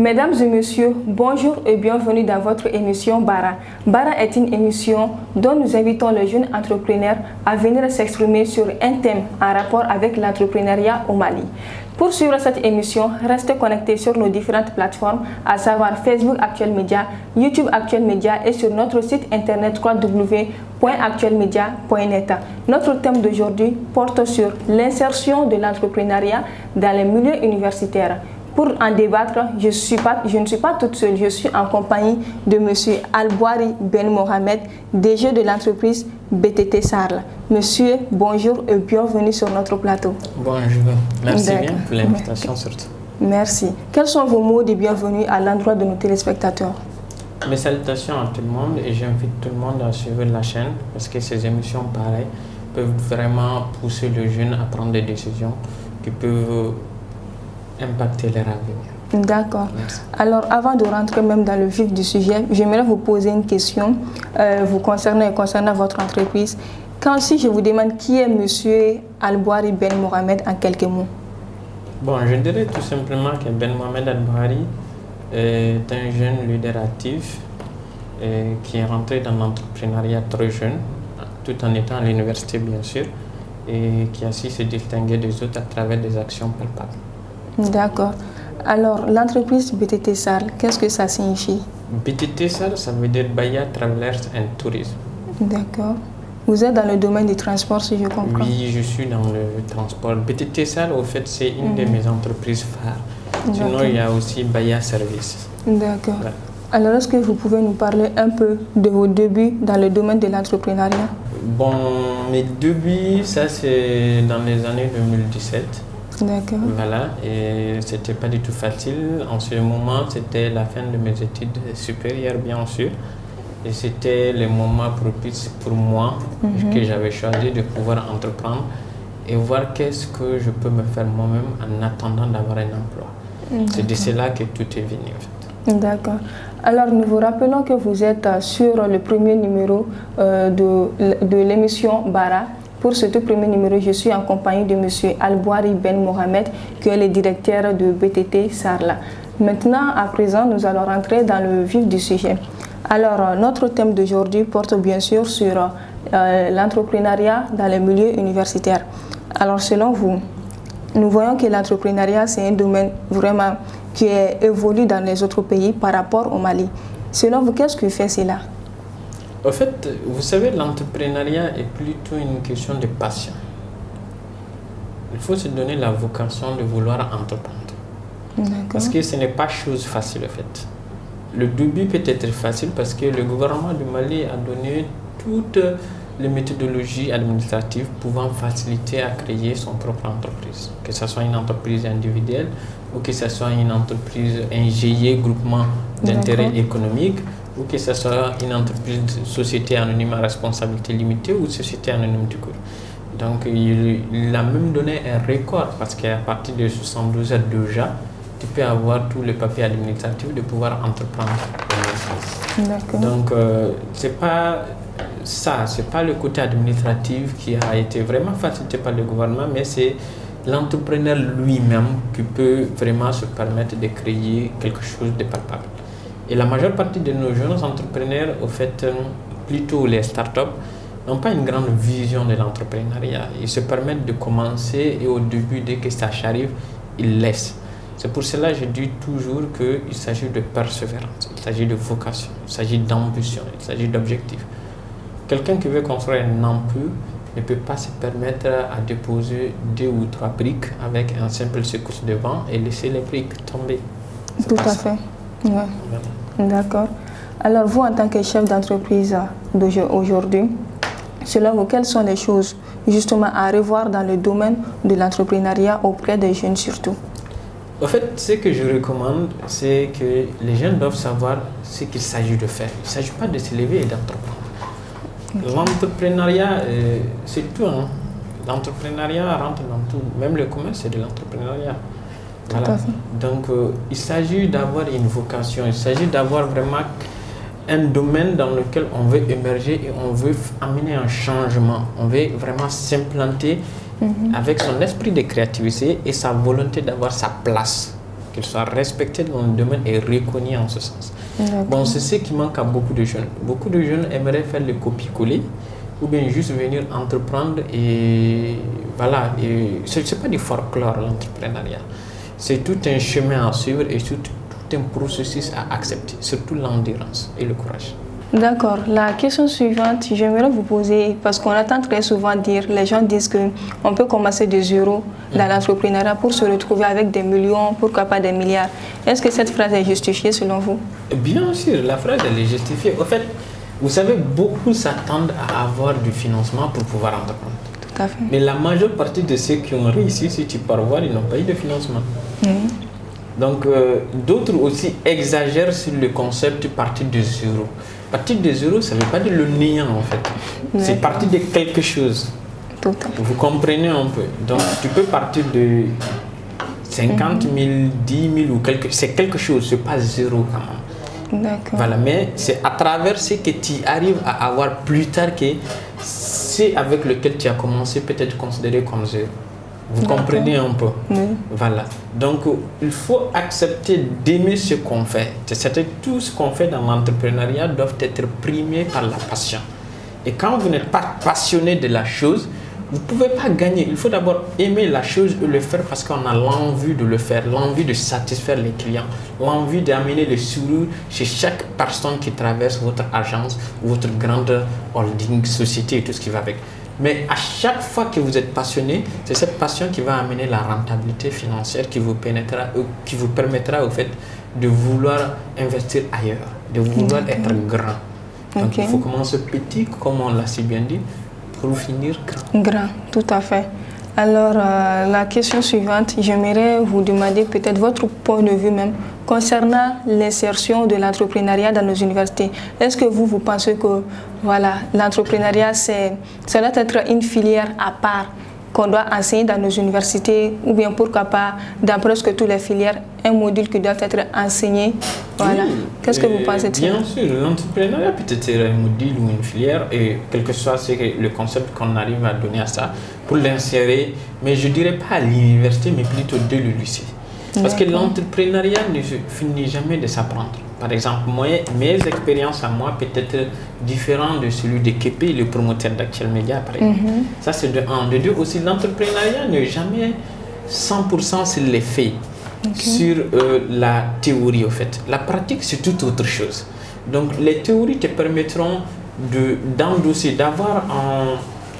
Mesdames et messieurs, bonjour et bienvenue dans votre émission Bara. Bara est une émission dont nous invitons les jeunes entrepreneurs à venir s'exprimer sur un thème en rapport avec l'entrepreneuriat au Mali. Pour suivre cette émission, restez connectés sur nos différentes plateformes, à savoir Facebook Actuel Média, YouTube Actuel Média et sur notre site internet www.actuelmedia.net. Notre thème d'aujourd'hui porte sur l'insertion de l'entrepreneuriat dans les milieux universitaires. Pour en débattre, je ne suis pas toute seule, je suis en compagnie de M. Albouari Ben Mohamed, DG de l'entreprise BTT Sarl. Monsieur, bonjour et bienvenue sur notre plateau. Bonjour, merci bien pour l'invitation surtout. Merci. Quels sont vos mots de bienvenue à l'endroit de nos téléspectateurs? Mes salutations à tout le monde et j'invite tout le monde à suivre la chaîne parce que ces émissions pareilles peuvent vraiment pousser le jeune à prendre des décisions qui peuvent impacter leur avenir. D'accord. Alors, avant de rentrer même dans le vif du sujet, j'aimerais vous poser une question vous concernant votre entreprise. Si je vous demande qui est Monsieur Albouari Ben Mohamed en quelques mots. Bon, je dirais tout simplement que Ben Mohamed Albouari est un jeune leader actif qui est rentré dans l'entrepreneuriat très jeune, tout en étant à l'université bien sûr, et qui a su se distinguer des autres à travers des actions palpables. D'accord. Alors, l'entreprise BTT Sarl, qu'est-ce que ça signifie? BTT Sarl, ça veut dire Bahia Travelers and Tourism. D'accord. Vous êtes dans le domaine du transport, si je comprends? Oui, je suis dans le transport. BTT Sarl, au fait, c'est une de mes entreprises phares. Sinon, il y a aussi Bahia Service. D'accord. Ouais. Alors, est-ce que vous pouvez nous parler un peu de vos débuts dans le domaine de l'entrepreneuriat? Bon, mes débuts, ça c'est dans les années 2017. D'accord. Voilà, et c'était pas du tout facile. En ce moment, c'était la fin de mes études supérieures, bien sûr. Et c'était le moment propice pour moi que j'avais choisi de pouvoir entreprendre et voir qu'est-ce que je peux me faire moi-même en attendant d'avoir un emploi. C'est de cela que tout est venu en fait. D'accord. Alors, nous vous rappelons que vous êtes sur le premier numéro de l'émission Bara. Pour ce tout premier numéro, je suis en compagnie de M. Albouari Ben Mohamed, qui est le directeur de BTT Sarl. Maintenant, à présent, nous allons rentrer dans le vif du sujet. Alors, notre thème d'aujourd'hui porte bien sûr sur l'entrepreneuriat dans les milieux universitaires. Alors, selon vous, nous voyons que l'entrepreneuriat, c'est un domaine vraiment qui évolue dans les autres pays par rapport au Mali. Selon vous, qu'est-ce qui fait cela? En fait, vous savez, l'entrepreneuriat est plutôt une question de passion. Il faut se donner la vocation de vouloir entreprendre. Parce que ce n'est pas chose facile en fait. Le début peut être facile parce que le gouvernement du Mali a donné toutes les méthodologies administratives pouvant faciliter à créer son propre entreprise. Que ce soit une entreprise individuelle ou que ce soit une entreprise, un GIE, groupement d'intérêt économique, ou que ce soit une entreprise de société anonyme à responsabilité limitée ou société anonyme du cours. Donc il a même donné un record parce qu'à partir de 72 heures déjà, tu peux avoir tous les papiers administratifs de pouvoir entreprendre. Donc c'est pas ça, c'est pas le côté administratif qui a été vraiment facilité par le gouvernement, mais c'est l'entrepreneur lui-même qui peut vraiment se permettre de créer quelque chose de palpable. Et la majeure partie de nos jeunes entrepreneurs, au fait, plutôt les startups, n'ont pas une grande vision de l'entrepreneuriat. Ils se permettent de commencer et au début, dès que ça arrive, ils laissent. C'est pour cela que je dis toujours qu'il s'agit de persévérance, il s'agit de vocation, il s'agit d'ambition, il s'agit d'objectif. Quelqu'un qui veut construire un empire ne peut pas se permettre à déposer 2 ou 3 briques avec un simple secousse de vent et laisser les briques tomber. Tout à fait. Ouais. Voilà. D'accord. Alors vous, en tant que chef d'entreprise d'aujourd'hui, selon vous, quelles sont les choses justement à revoir dans le domaine de l'entrepreneuriat auprès des jeunes surtout? En fait, ce que je recommande, c'est que les jeunes doivent savoir ce qu'il s'agit de faire. Il ne s'agit pas de se lever et d'entreprendre. L'entrepreneuriat, c'est tout. Hein. L'entrepreneuriat rentre dans tout. Même le commerce, c'est de l'entrepreneuriat. Voilà. Donc, il s'agit d'avoir une vocation, il s'agit d'avoir vraiment un domaine dans lequel on veut émerger et on veut amener un changement. On veut vraiment s'implanter avec son esprit de créativité et sa volonté d'avoir sa place qu'il soit respecté dans le domaine et reconnu en ce sens. Bon, c'est ce qui manque à beaucoup de jeunes. Beaucoup de jeunes aimeraient faire le copier-coller ou bien juste venir entreprendre et voilà. Ce n'est pas du folklore, l'entrepreneuriat. C'est tout un chemin à suivre et tout un processus à accepter, surtout l'endurance et le courage. D'accord. La question suivante, j'aimerais vous poser, parce qu'on entend très souvent dire, les gens disent qu'on peut commencer de zéro dans l'entrepreneuriat pour se retrouver avec des millions, pourquoi pas des milliards. Est-ce que cette phrase est justifiée selon vous? Bien sûr, la phrase elle est justifiée. En fait, vous savez, beaucoup s'attendent à avoir du financement pour pouvoir entreprendre. Tout à fait. Mais la majeure partie de ceux qui ont réussi, si tu pars voir, ils n'ont pas eu de financement. Donc, d'autres aussi exagèrent sur le concept partir de zéro. Partir de zéro, ça ne veut pas dire le néant en fait. C'est partir de quelque chose. Tout à fait. Vous comprenez un peu. Donc, tu peux partir de 50 000, 10 000 ou c'est quelque chose, c'est pas zéro quand même. D'accord. Voilà, mais c'est à travers ce que tu arrives à avoir plus tard que c'est avec lequel tu as commencé peut-être considéré comme zéro. Vous comprenez un peu? Voilà. Donc, il faut accepter d'aimer ce qu'on fait. C'est-à-dire tout ce qu'on fait dans l'entrepreneuriat doit être primé par la passion. Et quand vous n'êtes pas passionné de la chose, vous ne pouvez pas gagner. Il faut d'abord aimer la chose et le faire parce qu'on a l'envie de le faire, l'envie de satisfaire les clients, l'envie d'amener le sourire chez chaque personne qui traverse votre agence, votre grande holding, société et tout ce qui va avec. Mais à chaque fois que vous êtes passionné, c'est cette passion qui va amener la rentabilité financière qui vous permettra au fait de vouloir investir ailleurs, de vouloir être grand. Donc il faut commencer petit, comme on l'a si bien dit, pour finir grand. Grand, tout à fait. Alors, la question suivante, j'aimerais vous demander peut-être votre point de vue même concernant l'insertion de l'entrepreneuriat dans nos universités. Est-ce que vous pensez que voilà, l'entrepreneuriat, ça doit être une filière à part qu'on doit enseigner dans nos universités ou bien pourquoi pas dans presque toutes les filières, un module qui doit être enseigné? Voilà. Oui, qu'est-ce que vous pensez de ça? Bien sûr, l'entrepreneuriat peut être un module ou une filière et quel que soit le concept qu'on arrive à donner à ça pour l'insérer, mais je ne dirais pas à l'université, mais plutôt dès le lycée. Parce que l'entrepreneuriat ne finit jamais de s'apprendre. Par exemple, mes expériences à moi peut être différentes de celui de Kepé, le promoteur d'Actuel Média. Ça, c'est de un. De deux, aussi, l'entrepreneuriat n'est jamais 100% sur les faits, sur la théorie, au fait. La pratique, c'est tout autre chose. Donc, les théories te permettront d'endosser, d'avoir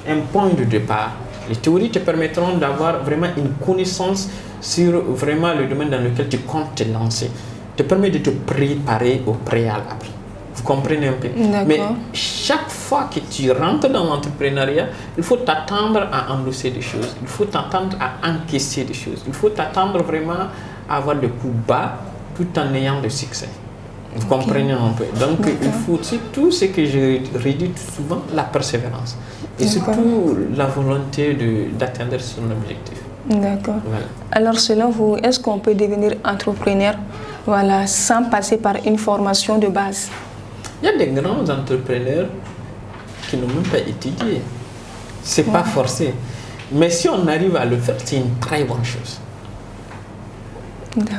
un point de départ. Les théories te permettront d'avoir vraiment une connaissance sur vraiment le domaine dans lequel tu comptes te lancer. Te permet de te préparer au préalable. Vous comprenez un peu? Mais chaque fois que tu rentres dans l'entrepreneuriat, il faut t'attendre à endosser des choses. Il faut t'attendre à encaisser des choses. Il faut t'attendre vraiment à avoir des coups bas tout en ayant du succès. Vous comprenez un peu? Donc, il faut aussi tout ce que je redis souvent, la persévérance. Et surtout la volonté d'atteindre son objectif. D'accord. Voilà. Alors, selon vous, est-ce qu'on peut devenir entrepreneur sans passer par une formation de base? Il y a des grands entrepreneurs qui n'ont même pas étudié. Ce n'est pas forcé. Mais si on arrive à le faire, c'est une très bonne chose.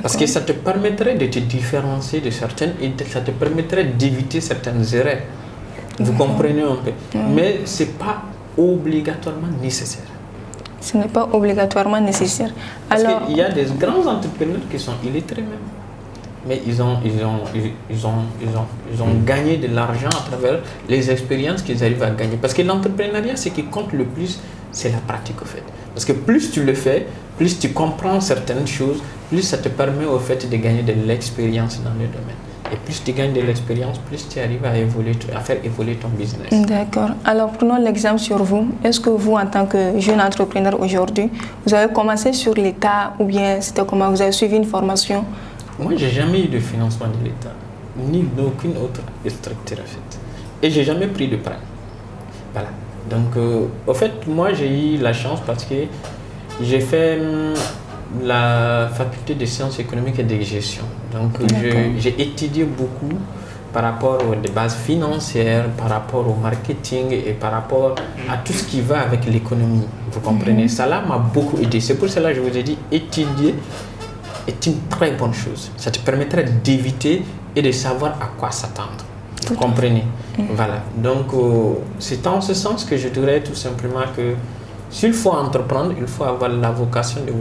Parce que ça te permettrait de te différencier de certaines et ça te permettrait d'éviter certaines erreurs. Vous comprenez un peu. Mais ce n'est pas obligatoirement nécessaire. Ce n'est pas obligatoirement nécessaire. Parce qu'il y a des grands entrepreneurs qui sont illettrés même. Mais ils ont gagné de l'argent à travers les expériences qu'ils arrivent à gagner. Parce que l'entrepreneuriat, ce qui compte le plus, c'est la pratique au fait. Parce que plus tu le fais, plus tu comprends certaines choses, plus ça te permet au fait de gagner de l'expérience dans le domaine. Et plus tu gagnes de l'expérience, plus tu arrives à faire évoluer ton business. D'accord. Alors prenons l'exemple sur vous. Est-ce que vous, en tant que jeune entrepreneur aujourd'hui, vous avez commencé sur l'État ou bien c'était comment? Vous avez suivi une formation? Moi, je n'ai jamais eu de financement de l'État, ni d'aucune autre structure en fait. Et je n'ai jamais pris de prêt. Voilà. Donc, au fait, moi, j'ai eu la chance parce que j'ai fait la faculté de sciences économiques et de gestion. Donc, j'ai étudié beaucoup par rapport aux bases financières, par rapport au marketing et par rapport à tout ce qui va avec l'économie. Vous comprenez? Ça là m'a beaucoup aidé. C'est pour cela que je vous ai dit étudier est une très bonne chose. Ça te permettrait d'éviter et de savoir à quoi s'attendre. Vous comprenez? Voilà. Donc, c'est en ce sens que je dirais tout simplement que s'il faut entreprendre, il faut avoir la vocation de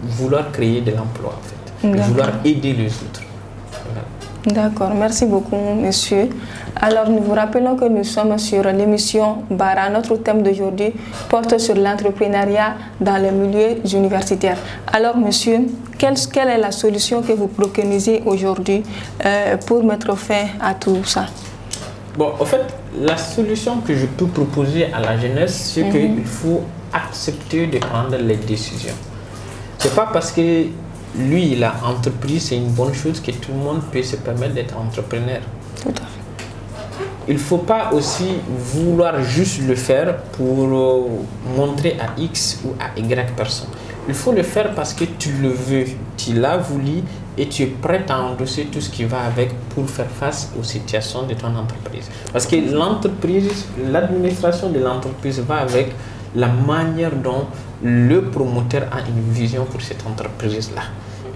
vouloir créer de l'emploi, en fait, de vouloir aider les autres. Voilà. D'accord, merci beaucoup, monsieur. Alors, nous vous rappelons que nous sommes sur l'émission Bara. Notre thème d'aujourd'hui porte sur l'entrepreneuriat dans les milieux universitaires. Alors, monsieur, quelle est la solution que vous préconisez aujourd'hui pour mettre fin à tout ça? Bon, en fait, la solution que je peux proposer à la jeunesse, c'est qu'il faut accepter de prendre les décisions. C'est pas parce que lui, il a entrepris, c'est une bonne chose que tout le monde peut se permettre d'être entrepreneur. Tout à fait. Il ne faut pas aussi vouloir juste le faire pour montrer à X ou à Y personne. Il faut le faire parce que tu le veux, tu l'as voulu et tu es prêt à endosser tout ce qui va avec pour faire face aux situations de ton entreprise. Parce que l'entreprise, l'administration de l'entreprise va avec la manière dont le promoteur a une vision pour cette entreprise-là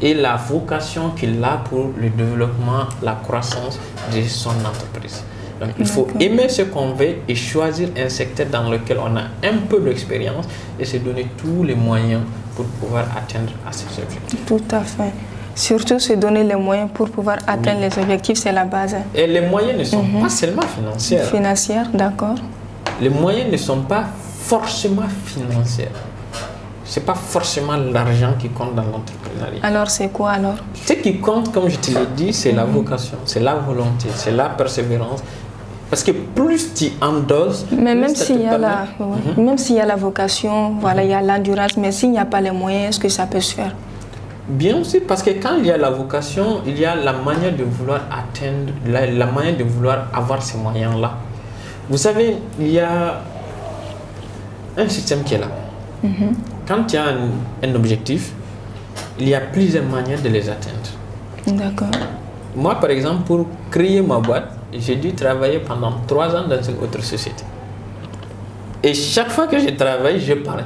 et la vocation qu'il a pour le développement, la croissance de son entreprise. Donc, il faut aimer ce qu'on veut et choisir un secteur dans lequel on a un peu d'expérience et se donner tous les moyens pour pouvoir atteindre à ces objectifs. Tout à fait. Surtout se donner les moyens pour pouvoir atteindre les objectifs, c'est la base. Et les moyens ne sont pas seulement financiers. Financières, d'accord. Les moyens ne sont pas forcément financiers. Ce n'est pas forcément l'argent qui compte dans l'entrepreneuriat. Alors, c'est quoi alors? Ce qui compte, comme je te l'ai dit, c'est la vocation, c'est la volonté, c'est la persévérance. Parce que plus tu endosses, mais même s'il y a la vocation, voilà, il y a l'endurance, mais s'il n'y a pas les moyens, est-ce que ça peut se faire? Bien sûr, parce que quand il y a la vocation, il y a la manière de vouloir atteindre, la manière de vouloir avoir ces moyens-là. Vous savez, il y a un système qui est là. Quand il y a un objectif, il y a plusieurs manières de les atteindre. D'accord. Moi, par exemple, pour créer ma boîte, j'ai dû travailler pendant 3 ans dans une autre société. Et chaque fois que je travaille, je parle.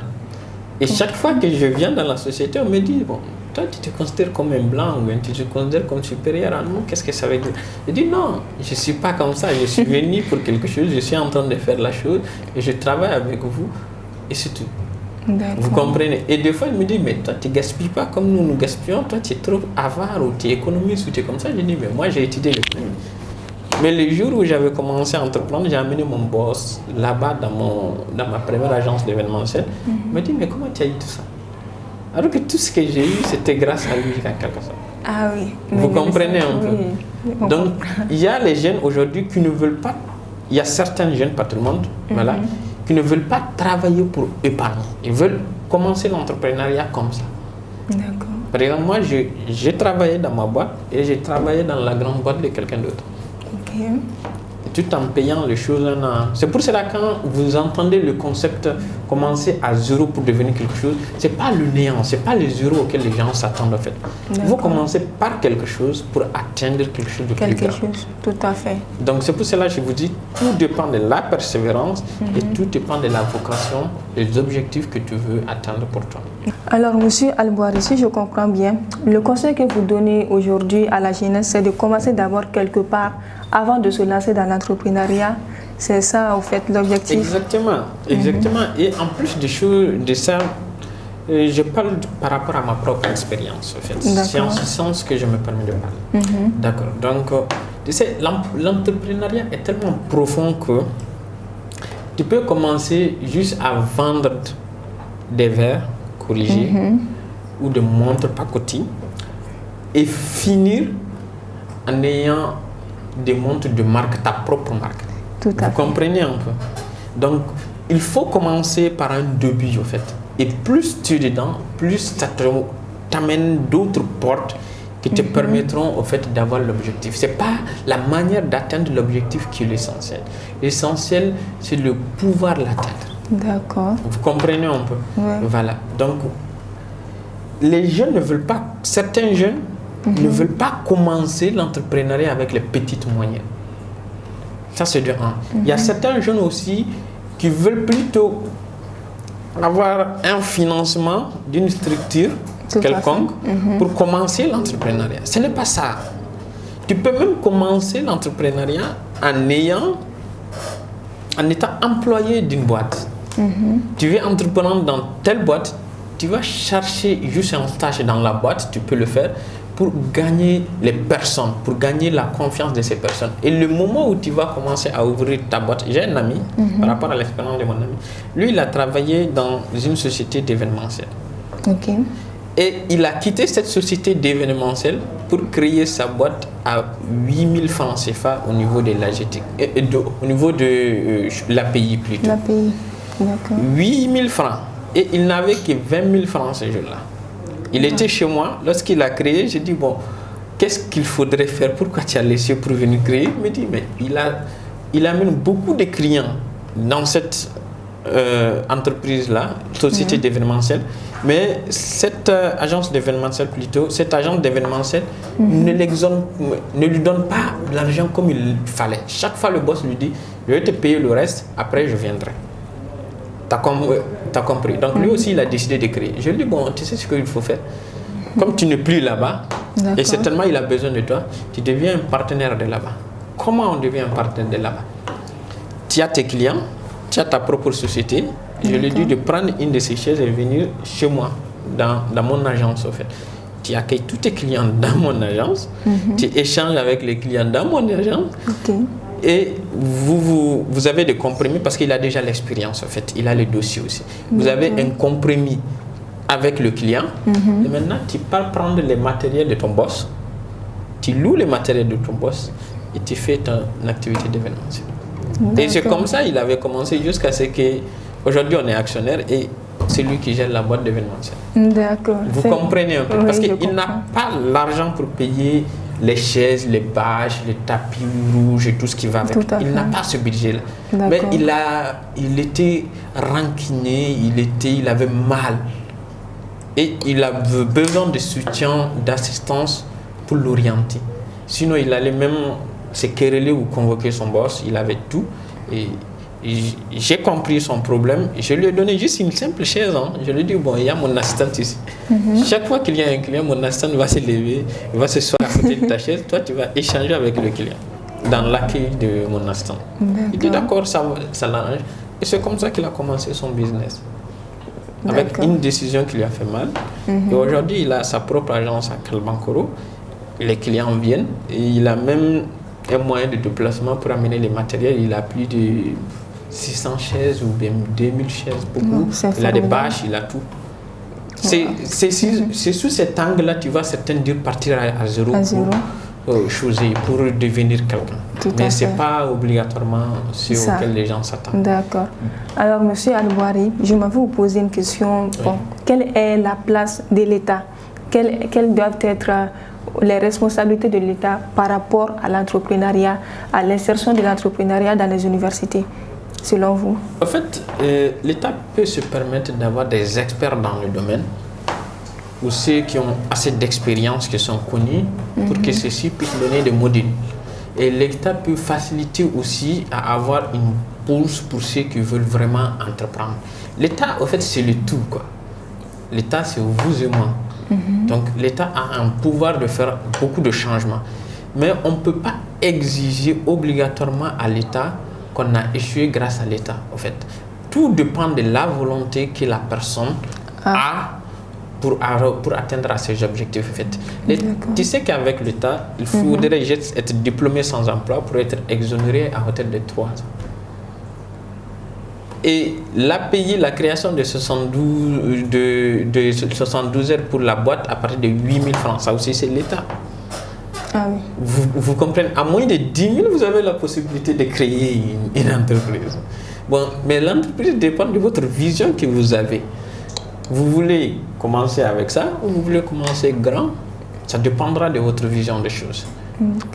Et chaque fois que je viens dans la société, on me dit, bon, toi, tu te considères comme un blanc ou tu te considères comme supérieur à nous, qu'est-ce que ça veut dire? Je dis non, je ne suis pas comme ça, je suis venu pour quelque chose, je suis en train de faire la chose et je travaille avec vous et c'est tout. Vous comprenez? Et des fois, il me dit, mais toi, tu ne gaspilles pas comme nous gaspillons, toi, tu es trop avare ou tu économises ou tu es comme ça. Je dis, mais moi, j'ai étudié le premier. Mais le jour où j'avais commencé à entreprendre, j'ai amené mon boss là-bas dans ma première agence d'événementiel. Il m'a dit, mais comment tu as eu tout ça? Alors que tout ce que j'ai eu, c'était grâce à lui, en quelque sorte. Ah oui. Vous comprenez un peu? Donc, il y a les jeunes aujourd'hui qui ne veulent pas, il y a certains jeunes, pas tout le monde, voilà, qui ne veulent pas travailler pour épargner. Ils veulent commencer l'entrepreneuriat comme ça. D'accord. Par exemple, moi, j'ai travaillé dans ma boîte et j'ai travaillé dans la grande boîte de quelqu'un d'autre. Ok. Tout en payant les choses. C'est pour cela que quand vous entendez le concept commencer à zéro pour devenir quelque chose, c'est pas le néant, c'est pas le zéro auquel les gens s'attendent en fait. Vous commencez par quelque chose pour atteindre quelque chose de plus grand. Quelque chose, tout à fait. Donc c'est pour cela que je vous dis, tout dépend de la persévérance et tout dépend de la vocation, des objectifs que tu veux atteindre pour toi. Alors, monsieur Albouri, si je comprends bien, le conseil que vous donnez aujourd'hui à la jeunesse, c'est de commencer d'abord quelque part avant de se lancer dans l'entrepreneuriat. C'est ça, en fait, l'objectif. Exactement, exactement. Et en plus de ça, je parle par rapport à ma propre expérience, en fait. C'est en ce sens que je me permets de parler. D'accord. Donc, tu sais, l'entrepreneuriat est tellement profond que tu peux commencer juste à vendre des verres corrigés ou des montres pacotille et finir en ayant des montres de marque, ta propre marque. Tout à fait. Vous comprenez un peu? Donc, il faut commencer par un début, en fait. Et plus tu es dedans, plus ça t'amène d'autres portes qui te permettront, en fait, d'avoir l'objectif. Ce n'est pas la manière d'atteindre l'objectif qui est l'essentiel. L'essentiel, c'est le pouvoir l'atteindre. D'accord. Vous comprenez un peu? Ouais. Voilà. Donc, les jeunes ne veulent pas, certains jeunes ne veulent pas commencer l'entrepreneuriat avec les petites moyens. Ça, c'est de un. Il y a certains jeunes aussi qui veulent plutôt avoir un financement d'une structure quelconque pour commencer l'entrepreneuriat. Ce n'est pas ça. Tu peux même commencer l'entrepreneuriat en étant employé d'une boîte. Tu veux entreprendre dans telle boîte, tu vas chercher juste un stage dans la boîte, tu peux le faire pour gagner les personnes, pour gagner la confiance de ces personnes. Et le moment où tu vas commencer à ouvrir ta boîte, j'ai un ami, par rapport à l'expérience de mon ami, lui il a travaillé dans une société d'événementiel. Et il a quitté cette société d'événementiel pour créer sa boîte à 8000 francs CFA au niveau de l'AGT, au niveau de l'API plutôt. L'API, d'accord. 8000 francs. Et il n'avait que 20 000 francs ce jour-là. Il était chez moi, lorsqu'il a créé, j'ai dit, bon, qu'est-ce qu'il faudrait faire? Pourquoi tu as laissé pour venir créer? Il me dit, mais il amène beaucoup de clients dans cette entreprise-là, société d'événementiel, mais cette agence d'événementiel plutôt, cette agence d'événementiel ne lui donne pas l'argent comme il fallait. Chaque fois, le boss lui dit, je vais te payer le reste, après je viendrai. T'as compris. Donc lui aussi, il a décidé de créer. Je lui dis, bon, tu sais ce qu'il faut faire. Comme tu n'es plus là-bas, et certainement il a besoin de toi, tu deviens un partenaire de là-bas. Comment on devient un partenaire de là-bas? Tu as tes clients, tu as ta propre société. Je lui dis de prendre une de ces chaises et venir chez moi, dans mon agence, au fait. Tu accueilles tous tes clients dans mon agence, tu échanges avec les clients dans mon agence. Et vous avez des compromis parce qu'il a déjà l'expérience, en fait. Il a le dossier aussi. Vous avez un compromis avec le client. Et maintenant, tu pars prendre les matériels de ton boss. Tu loues les matériels de ton boss et tu fais ton activité d'événementiel. Et c'est comme ça il avait commencé jusqu'à ce que aujourd'hui on est actionnaire et c'est lui qui gère la boîte d'événementiel. D'accord. Vous comprenez un peu, parce qu'il n'a pas l'argent pour payer les chaises, les bâches, les tapis rouges et tout ce qui va avec. Il n'a pas ce budget-là. Mais il était rancunier, il avait mal. Et il avait besoin de soutien, d'assistance pour l'orienter. Sinon, il allait même se quereller ou convoquer son boss. Il avait tout. Et j'ai compris son problème. Je lui ai donné juste une simple chaise. Je lui ai dit, bon, il y a mon assistant ici. Chaque fois qu'il y a un client, mon assistant va se lever, il va se s'asseoir à côté de ta chaise. Toi, tu vas échanger avec le client dans l'accueil de mon assistant. Il dit, d'accord, ça l'arrange. Et c'est comme ça qu'il a commencé son business. Avec une décision qui lui a fait mal. Et aujourd'hui, il a sa propre agence à Kalbankoro. Les clients viennent et il a même un moyen de déplacement pour amener les matériels. Il a plus de 600 chaises ou bien 2000 chaises, beaucoup. Il a des bâches, il a tout. C'est sous cet angle-là, tu vois, certains dire partir à zéro. Pour devenir quelqu'un. Mais ce n'est pas obligatoirement ce auquel les gens s'attendent. D'accord. Alors, M. Albouari, je m'avais vous poser une question. Bon, quelle est la place de l'État? Quelles doivent être les responsabilités de l'État par rapport à l'entrepreneuriat, à l'insertion de l'entrepreneuriat dans les universités, selon vous? En fait, l'État peut se permettre d'avoir des experts dans le domaine, ou ceux qui ont assez d'expérience, qui sont connus, pour que ceux-ci puissent donner des modules. Et l'État peut faciliter aussi à avoir une bourse pour ceux qui veulent vraiment entreprendre. L'État, en fait, c'est le tout, quoi. L'État, c'est vous et moi. Donc, l'État a un pouvoir de faire beaucoup de changements. Mais on ne peut pas exiger obligatoirement à l'État qu'on a échoué grâce à l'État, en fait. Tout dépend de la volonté que la personne a pour atteindre à ses objectifs. En fait. Tu sais qu'avec l'État, il faudrait être diplômé sans emploi pour être exonéré à hauteur de 3 ans. Et l'API, la création de 72 heures pour la boîte à partir de 8 000 francs, ça aussi c'est l'État. Vous comprenez, à moins de 10 000, vous avez la possibilité de créer une entreprise. Bon, mais l'entreprise dépend de votre vision que vous avez. Vous voulez commencer avec ça ou vous voulez commencer grand? Ça dépendra de votre vision des choses.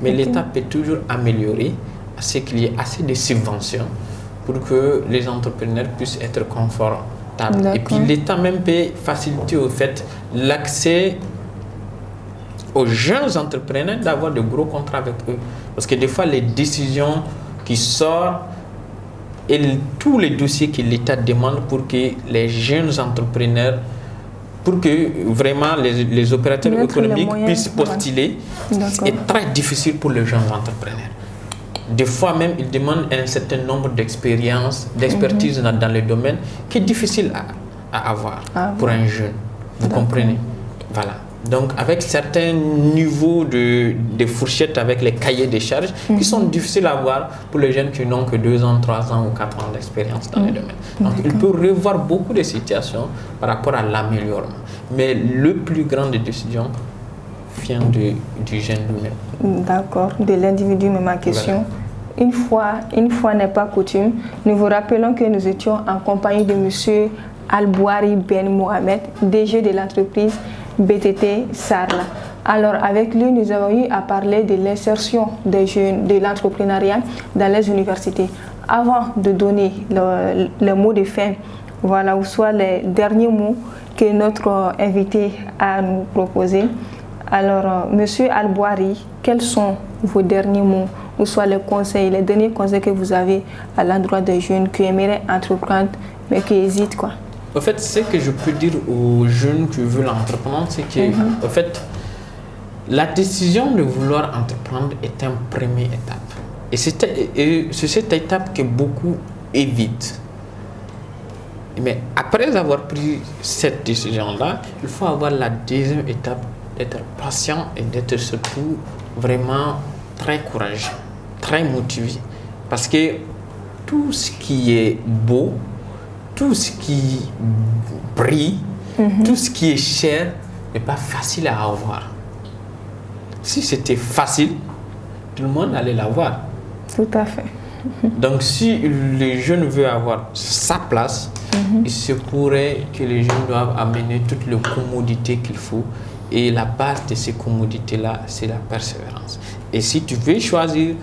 Mais l'État peut toujours améliorer à ce qu'il y ait assez de subventions pour que les entrepreneurs puissent être confortables. Et puis l'État même peut faciliter au fait l'accès aux jeunes entrepreneurs d'avoir de gros contrats avec eux. Parce que des fois, les décisions qui sortent et tous les dossiers que l'État demande pour que les jeunes entrepreneurs pour que vraiment les opérateurs économiques puissent postuler. C'est très difficile pour les jeunes entrepreneurs. Des fois même, ils demandent un certain nombre d'expériences, d'expertise dans le domaine qui est difficile à avoir pour un jeune. Vous comprenez? Voilà. Donc, avec certains niveaux de fourchettes avec les cahiers des charges qui sont difficiles à avoir pour les jeunes qui n'ont que 2 ans, 3 ans ou 4 ans d'expérience dans le domaine. Donc, il peut revoir beaucoup de situations par rapport à l'amélioration. Mais le plus grand des décisions vient du jeune lui-même. D'accord, de l'individu, mais ma question. Voilà. Une fois n'est pas coutume, nous vous rappelons que nous étions en compagnie de M. Albouari Ben Mohamed, DG de l'entreprise BTT Sarla. Alors avec lui, nous avons eu à parler de l'insertion des jeunes de l'entrepreneuriat dans les universités. Avant de donner le mot de fin, voilà, ou soit les derniers mots que notre invité a nous proposé. Alors, Monsieur Albouari, quels sont vos derniers mots, ou soit les derniers conseils que vous avez à l'endroit des jeunes qui aimeraient entreprendre, mais qui hésitent, quoi? En fait, ce que je peux dire aux jeunes qui veulent entreprendre, c'est que, en fait, la décision de vouloir entreprendre est une première étape. Et c'est cette étape que beaucoup évitent. Mais après avoir pris cette décision-là, il faut avoir la deuxième étape, d'être patient et d'être surtout vraiment très courageux, très motivé. Parce que tout ce qui est beau, tout ce qui brille, tout ce qui est cher n'est pas facile à avoir. Si c'était facile, tout le monde allait l'avoir. Tout à fait. Donc si les jeunes veulent avoir sa place, il se pourrait que les jeunes doivent amener toutes les commodités qu'il faut. Et la base de ces commodités-là, c'est la persévérance. Et si tu veux choisir,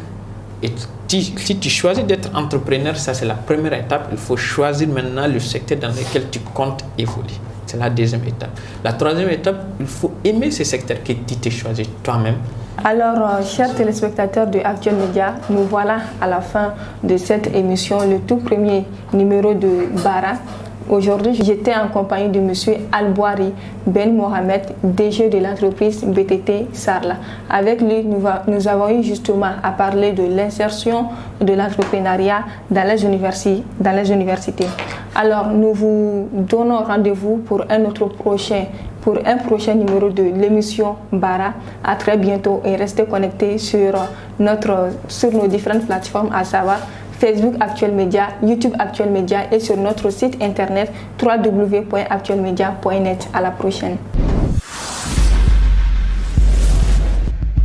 si tu choisis d'être entrepreneur, ça c'est la première étape. Il faut choisir maintenant le secteur dans lequel tu comptes évoluer. C'est la deuxième étape. La troisième étape, il faut aimer ce secteur que tu t'es choisi toi-même. Alors, chers téléspectateurs de Actuel Média, nous voilà à la fin de cette émission, le tout premier numéro de Bara. Aujourd'hui, j'étais en compagnie de M. Albouari Ben Mohamed, DG de l'entreprise BTT Sarla. Avec lui, nous avons eu justement à parler de l'insertion de l'entrepreneuriat dans les universités. Alors, nous vous donnons rendez-vous pour un prochain numéro de l'émission Bara. À très bientôt et restez connectés sur nos différentes plateformes, à savoir Facebook Actuel Média, YouTube Actuel Média et sur notre site internet www.actuelmedia.net. À la prochaine.